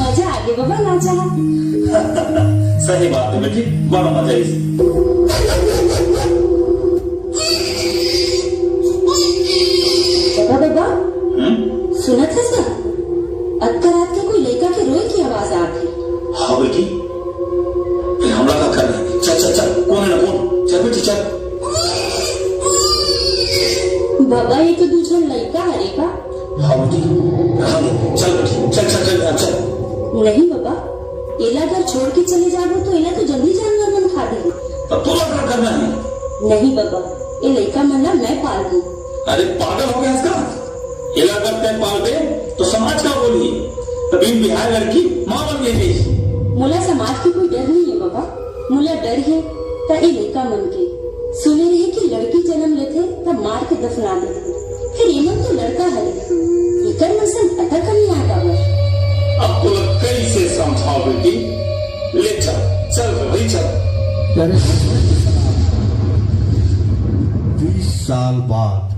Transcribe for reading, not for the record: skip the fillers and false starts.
मजा आ गया बाबा नाचा। सही बात है बेटी, बड़ा मजा है इसे। बाबा सुना था सर, अक्का रात के कोई लड़का के रोए की आवाज आ रही। हाँ बेटी, फिर हमला कब कर रहे हैं? चल चल चल, कौन है ना कौन, चल बेटी चल। बाबा ये तो दूसरा लड़का हरेगा। हाँ बेटी, चल बेटी चल चल चल चल। नहीं बाबा, एला अगर छोड़ के चले जाओ तो एला तो जल्दी जानवर मन खा देगी। तब तो क्या करना है? नहीं बाबा, ये लड़का मन मैं पाल दूं। अरे पागल हो गया इसका? एला करते पाल दे तो समाज क्या बोली? तभी बिहार लड़की माँ बन गई। मुला समाज की कोई डर नहीं है बाबा, मुला डर है तो ये लड़का मन के। सुने रहे कि लड़की जन्म लेते तब मार के दफना देते, फिर ये मन तो लड़का है, इकर मसन पता नहीं आता। अब तो कैसे समझाओ बेटी? ले चल चल भाई चल। 20 साल बाद